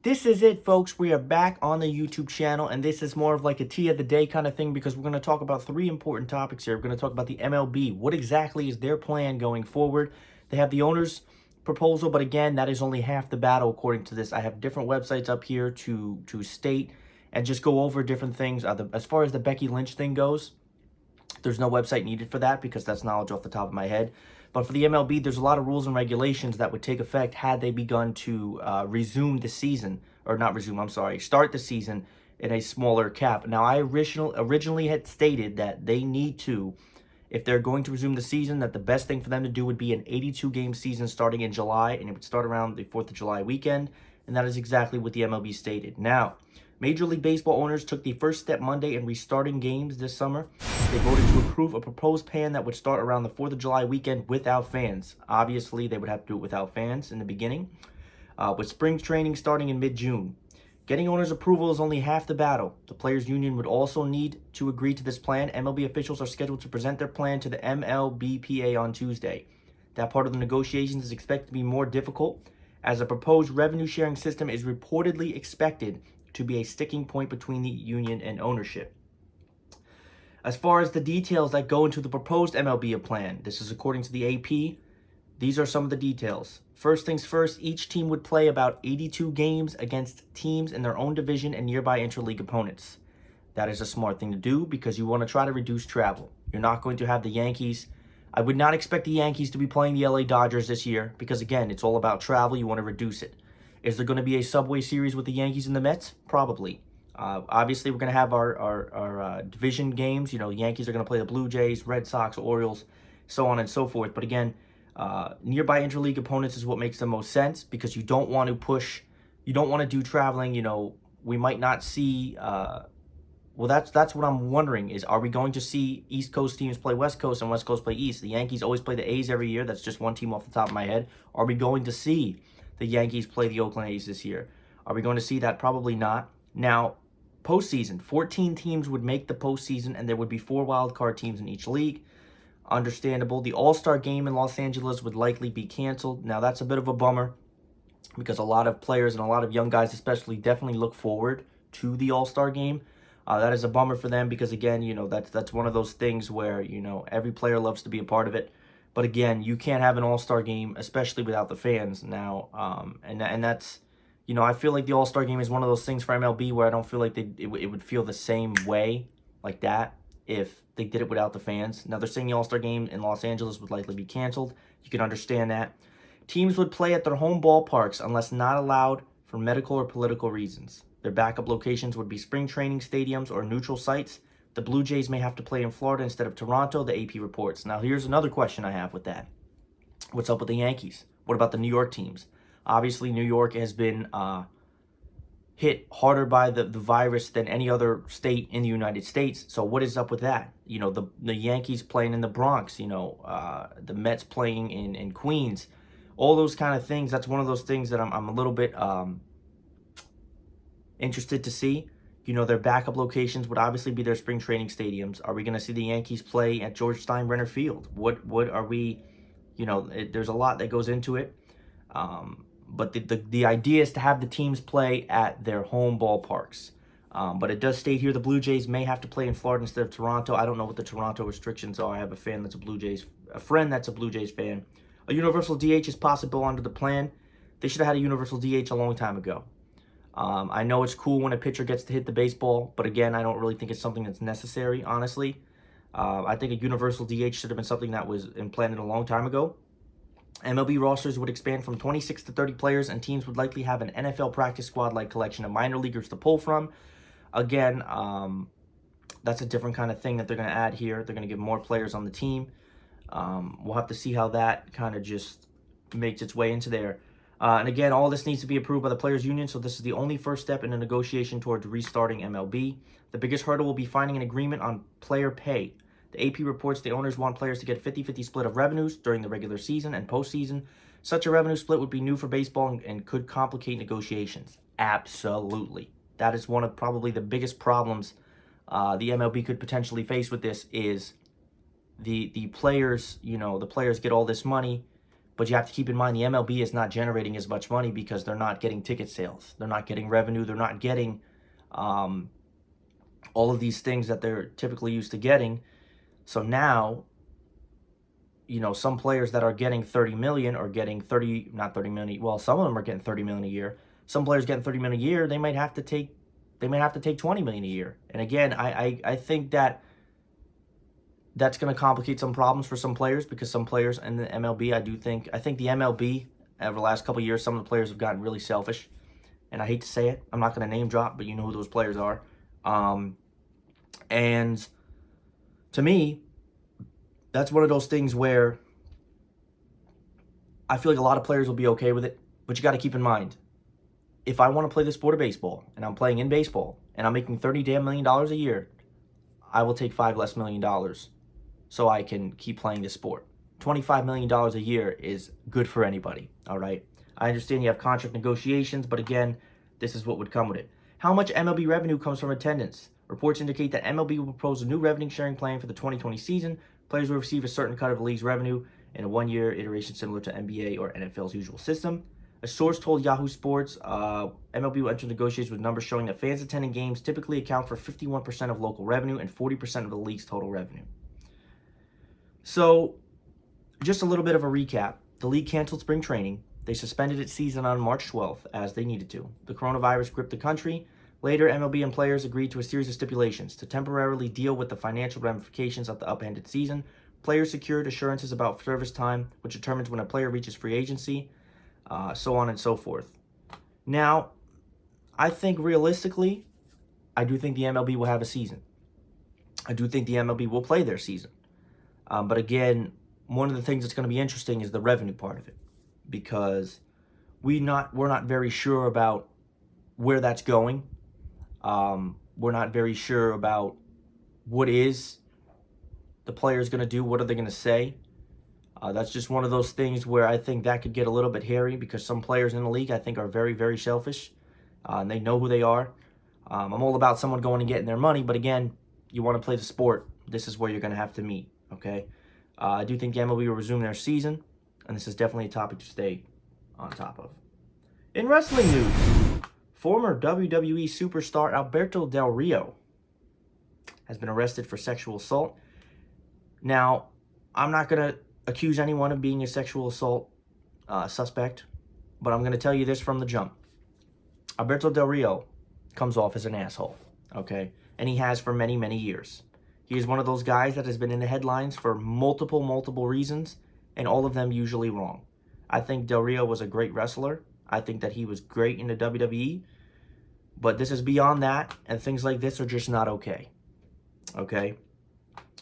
This is it, folks. We are back on the YouTube channel, and this is more of like a tea of the day kind of thing because we're going to talk about three important topics here. We're going to talk about the MLB. What exactly is their plan going forward? They have the owner's proposal, but again, that is only half the battle according to this. I have different websites up here to state and just go over different things. As far as the Becky Lynch thing goes, there's no website needed for that because that's knowledge off the top of my head. But for the MLB, there's a lot of rules and regulations that would take effect had they begun to resume the season, or not resume, I'm sorry, start the season in a smaller cap. Now, I originally had stated that they need to, if they're going to resume the season, that the best thing for them to do would be an 82-game season starting in July, and it would start around the 4th of July weekend, and that is exactly what the MLB stated. Now, Major League Baseball owners took the first step Monday in restarting games this summer. They voted to approve a proposed plan that would start around the 4th of July weekend without fans. Obviously, they would have to do it without fans in the beginning, with spring training starting in mid-June. Getting owners' approval is only half the battle. The Players' Union would also need to agree to this plan. MLB officials are scheduled to present their plan to the MLBPA on Tuesday. That part of the negotiations is expected to be more difficult, as a proposed revenue-sharing system is reportedly expected to be a sticking point between the union and ownership. As far as the details that go into the proposed MLB plan, this is according to the AP. These are some of the details. First things first, each team would play about 82 games against teams in their own division and nearby interleague opponents. That is a smart thing to do because you want to try to reduce travel. You're not going to have the Yankees. I would not expect the Yankees to be playing the LA Dodgers this year because, again, it's all about travel. You want to reduce it. Is there going to be a Subway Series with the Yankees and the Mets? Probably. Obviously, we're going to have our division games. You know, Yankees are going to play the Blue Jays, Red Sox, Orioles, so on and so forth. But again, nearby interleague opponents is what makes the most sense because you don't want to push, you don't want to do traveling. You know, we might not see. Well, that's what I'm wondering is, are we going to see East Coast teams play West Coast and West Coast play East? The Yankees always play the A's every year. That's just one team off the top of my head. Are we going to see the Yankees play the Oakland A's this year? Are we going to see that? Probably not. Now, postseason, 14 teams would make the postseason, and there would be 4 wildcard teams in each league. Understandable. The All-Star game in Los Angeles would likely be canceled. Now, that's a bit of a bummer because a lot of players and a lot of young guys especially definitely look forward to the All-Star game. That is a bummer for them because, again, you know, that's one of those things where, you know, every player loves to be a part of it. But again, you can't have an All-Star game, especially without the fans now. And that's, you know, I feel like the All-Star game is one of those things for MLB where I don't feel like it would feel the same way like that if they did it without the fans. Now, they're saying the All-Star game in Los Angeles would likely be canceled. You can understand that. Teams would play at their home ballparks unless not allowed for medical or political reasons. Their backup locations would be spring training stadiums or neutral sites. The Blue Jays may have to play in Florida instead of Toronto, the AP reports. Now, here's another question I have with that. What's up with the Yankees? What about the New York teams? Obviously, New York has been hit harder by the virus than any other state in the United States. So what is up with that? You know, the Yankees playing in the Bronx, you know, the Mets playing in Queens. All those kind of things. That's one of those things that I'm a little bit interested to see. You know, their backup locations would obviously be their spring training stadiums. Are we going to see the Yankees play at George Steinbrenner Field? What are we, you know, there's a lot that goes into it. But the idea is to have the teams play at their home ballparks. But it does state here the Blue Jays may have to play in Florida instead of Toronto. I don't know what the Toronto restrictions are. I have a friend that's a Blue Jays fan. A universal DH is possible under the plan. They should have had a universal DH a long time ago. I know it's cool when a pitcher gets to hit the baseball, but again, I don't really think it's something that's necessary, honestly. I think a universal DH should have been something that was implanted a long time ago. MLB rosters would expand from 26 to 30 players, and teams would likely have an NFL practice squad-like collection of minor leaguers to pull from. Again, that's a different kind of thing that they're going to add here. They're going to get more players on the team. We'll have to see how that kind of just makes its way into there. And again, all this needs to be approved by the Players Union, so this is the only first step in a negotiation towards restarting MLB. The biggest hurdle will be finding an agreement on player pay. The AP reports the owners want players to get 50-50 split of revenues during the regular season and postseason. Such a revenue split would be new for baseball and could complicate negotiations. Absolutely. That is one of probably the biggest problems the MLB could potentially face with this is the players, you know, the players get all this money, But you have to keep in mind the MLB is not generating as much money because they're not getting ticket sales. They're not getting revenue. They're not getting all of these things that they're typically used to getting. So now, you know, some players that are getting 30 million or getting 30, not 30 million. Well, some of them are getting 30 million a year. Some players getting 30 million a year, they might have to take 20 million a year. And again, I think that that's going to complicate some problems for some players, because some players in the MLB, I think the MLB over the last couple of years, some of the players have gotten really selfish. And I hate to say it, I'm not going to name drop, but you know who those players are. And to me, that's one of those things where I feel like a lot of players will be okay with it, but you got to keep in mind, if I want to play the sport of baseball and I'm playing in baseball and I'm making $30 million a year, I will take $5 million less so I can keep playing this sport. $25 million a year is good for anybody, all right? I understand you have contract negotiations, but again, this is what would come with it. How much MLB revenue comes from attendance? Reports indicate that MLB will propose a new revenue sharing plan for the 2020 season. Players will receive a certain cut of the league's revenue in a one-year iteration similar to NBA or NFL's usual system. A source told Yahoo Sports MLB will enter negotiations with numbers showing that fans attending games typically account for 51% of local revenue and 40% of the league's total revenue. So, just a little bit of a recap. The league canceled spring training. They suspended its season on March 12th, as they needed to. The coronavirus gripped the country. Later, MLB and players agreed to a series of stipulations to temporarily deal with the financial ramifications of the upended season. Players secured assurances about service time, which determines when a player reaches free agency, so on and so forth. Now, I think realistically, I do think the MLB will have a season. I do think the MLB will play their season. But again, one of the things that's going to be interesting is the revenue part of it, because we're not very sure about where that's going. We're not very sure about what is the players going to do. What are they going to say? That's just one of those things where I think that could get a little bit hairy, because some players in the league I think are very, very selfish, and they know who they are. I'm all about someone going and getting their money, but again, you want to play the sport, this is where you're going to have to meet, okay? I do think the MLB will resume their season, and this is definitely a topic to stay on top of. In wrestling news, former WWE superstar Alberto Del Rio has been arrested for sexual assault. Now, I'm not going to accuse anyone of being a sexual assault suspect, but I'm going to tell you this from the jump. Alberto Del Rio comes off as an asshole, okay? And he has for many, many years. He is one of those guys that has been in the headlines for multiple reasons, and all of them usually wrong. I think Del Rio was a great wrestler. I think that he was great in the WWE, but this is beyond that, and things like this are just not okay. Okay?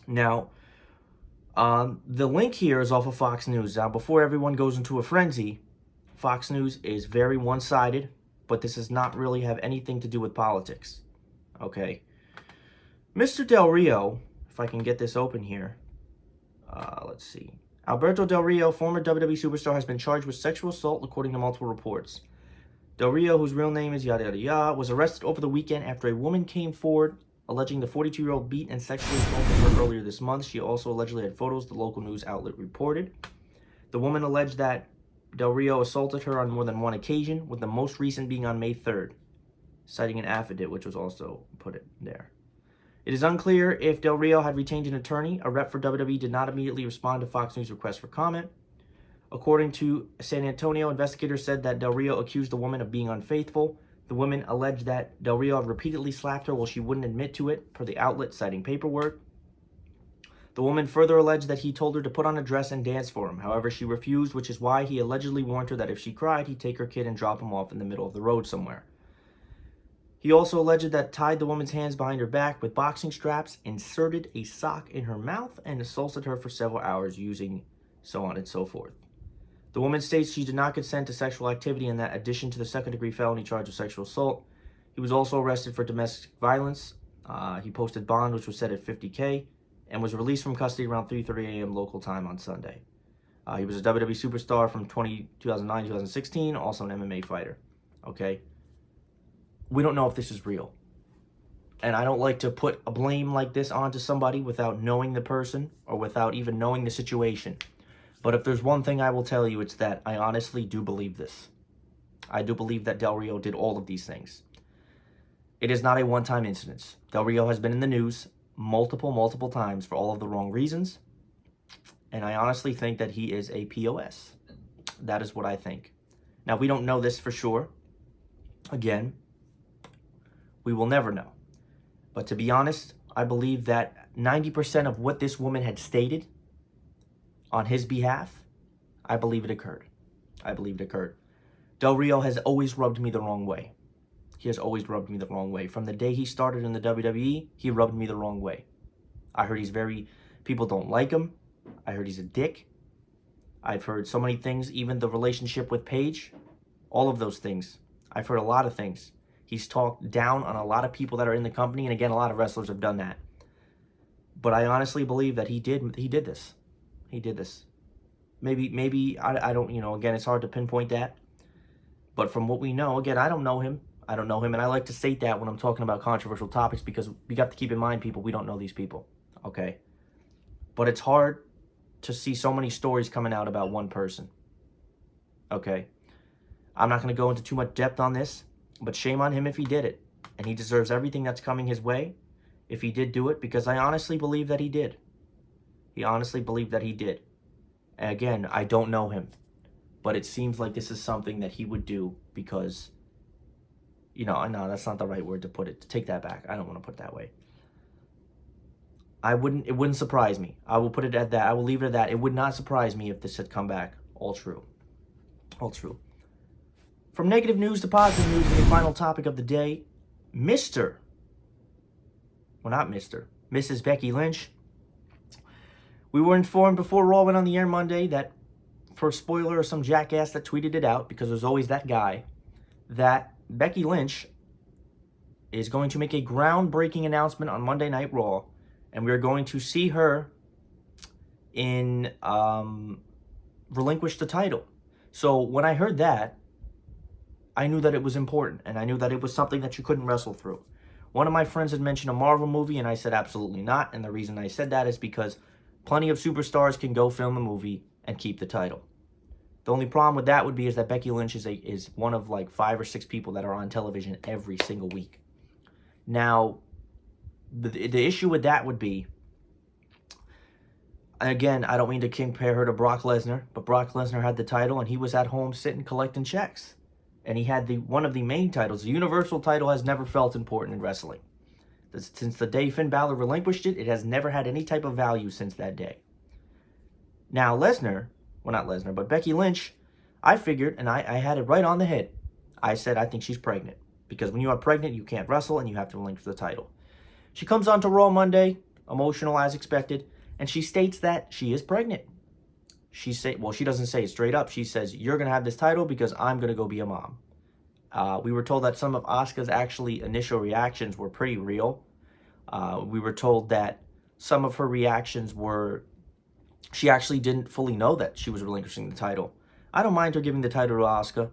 Now, the link here is off of Fox News. Now, before everyone goes into a frenzy, Fox News is very one-sided, but this does not really have anything to do with politics. Okay? Mr. Del Rio, if I can get this open here, let's see. Alberto Del Rio, former WWE superstar, has been charged with sexual assault, according to multiple reports. Del Rio, whose real name is yada yada yada, was arrested over the weekend after a woman came forward alleging the 42-year-old beat and sexually assaulted her earlier this month. She also allegedly had photos, the local news outlet reported. The woman alleged that Del Rio assaulted her on more than one occasion, with the most recent being on May 3rd, citing an affidavit, which was also put there. It is unclear if Del Rio had retained an attorney. A rep for WWE did not immediately respond to Fox News' request for comment. According to San Antonio, investigators said that Del Rio accused the woman of being unfaithful. The woman alleged that Del Rio had repeatedly slapped her while she wouldn't admit to it, per the outlet, citing paperwork. The woman further alleged that he told her to put on a dress and dance for him. However, she refused, which is why he allegedly warned her that if she cried, he'd take her kid and drop him off in the middle of the road somewhere. He also alleged that tied the woman's hands behind her back with boxing straps, inserted a sock in her mouth, and assaulted her for several hours using so on and so forth. The woman states she did not consent to sexual activity, in that addition to the second-degree felony charge of sexual assault. He was also arrested for domestic violence. He posted bond, which was set at $50K, and was released from custody around 3:30 a.m. local time on Sunday. He was a WWE superstar from 2009-2016, also an MMA fighter. Okay? We don't know if this is real. And I don't like to put a blame like this onto somebody without knowing the person or without even knowing the situation. But if there's one thing I will tell you, it's that I honestly do believe this. I do believe that Del Rio did all of these things. It is not a one-time incident. Del Rio has been in the news multiple times for all of the wrong reasons. And I honestly think that he is a POS. That is what I think. Now, we don't know this for sure. Again, we will never know. But to be honest, I believe that 90% of what this woman had stated on his behalf, I believe it occurred. I believe it occurred. Del Rio has always rubbed me the wrong way. He has always rubbed me the wrong way. From the day he started in the WWE, he rubbed me the wrong way. I heard people don't like him. I heard he's a dick. I've heard so many things, even the relationship with Paige, all of those things. I've heard a lot of things. He's talked down on a lot of people that are in the company, and again, a lot of wrestlers have done that. But I honestly believe that he did this. He did this. Maybe I don't, again, it's hard to pinpoint that. But from what we know, again, I don't know him. And I like to state that when I'm talking about controversial topics, because we got to keep in mind, people, we don't know these people, okay? But it's hard to see so many stories coming out about one person, okay? I'm not going to go into too much depth on this, but shame on him if he did it. And he deserves everything that's coming his way if he did do it, because I honestly believe that he did. He honestly believed that he did. And again, I don't know him, but it seems like this is something that he would do because, no, that's not the right word to put it. Take that back. I don't want to put it that way. It wouldn't surprise me. I will put it at that. I will leave it at that. It would not surprise me if this had come back. All true. All true. From negative news to positive news, the final topic of the day, Mrs. Becky Lynch. We were informed before Raw went on the air Monday that, for a spoiler or some jackass that tweeted it out, because there's always that guy, that Becky Lynch is going to make a groundbreaking announcement on Monday Night Raw, and we're going to see her in relinquish the title. So when I heard that, I knew that it was important, and I knew that it was something that you couldn't wrestle through. One of my friends had mentioned a Marvel movie, and I said absolutely not, and the reason I said that is because plenty of superstars can go film a movie and keep the title. The only problem with that would be is that Becky Lynch is one of like 5 or 6 people that are on television every single week. Now, the issue with that would be, again, I don't mean to compare her to Brock Lesnar, but Brock Lesnar had the title and he was at home sitting collecting checks. And he had one of the main titles. The Universal title has never felt important in wrestling. Since the day Finn Balor relinquished it, it has never had any type of value since that day. Now, but Becky Lynch, I figured, and I had it right on the head. I said, I think she's pregnant. Because when you are pregnant, you can't wrestle and you have to relinquish the title. She comes on to Raw Monday, emotional as expected, and she states that she is pregnant. She doesn't say it straight up. She says, you're going to have this title because I'm going to go be a mom. We were told that some of Asuka's initial reactions were pretty real. We were told that some of her reactions were, she actually didn't fully know that she was relinquishing the title. I don't mind her giving the title to Asuka.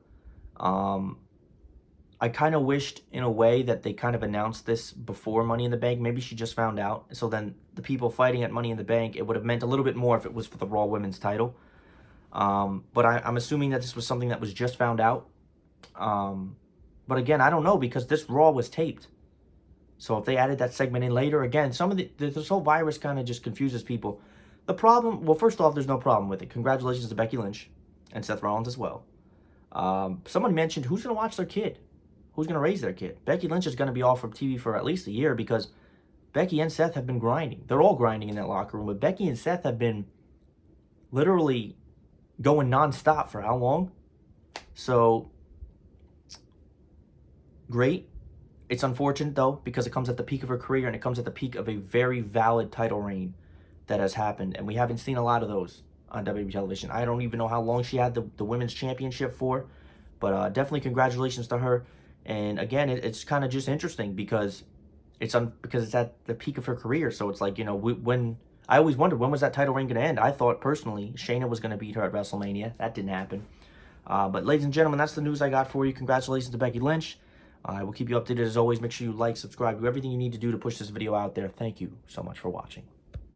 I kind of wished, in a way, that they kind of announced this before Money in the Bank. Maybe she just found out. So then the people fighting at Money in the Bank, it would have meant a little bit more if it was for the Raw Women's title. But I'm assuming that this was something that was just found out. But again, I don't know, because this Raw was taped. So if they added that segment in later, again, this whole virus kind of just confuses people. The problem, well, first off, there's no problem with it. Congratulations to Becky Lynch and Seth Rollins as well. Someone mentioned, who's going to watch their kid? Who's going to raise their kid? Becky Lynch is going to be off from TV for at least a year, because Becky and Seth have been grinding. They're all grinding in that locker room, but Becky and Seth have been literally going nonstop for how long? So, great. It's unfortunate, though, because it comes at the peak of her career, and it comes at the peak of a very valid title reign that has happened, and we haven't seen a lot of those on WWE television. I don't even know how long she had the Women's Championship for, but definitely congratulations to her. And again, it's kind of just interesting because it's at the peak of her career. So it's like, when I always wondered, when was that title reign going to end? I thought personally Shayna was going to beat her at WrestleMania. That didn't happen. But ladies and gentlemen, that's the news I got for you. Congratulations to Becky Lynch. I will keep you updated as always. Make sure you like, subscribe, do everything you need to do to push this video out there. Thank you so much for watching.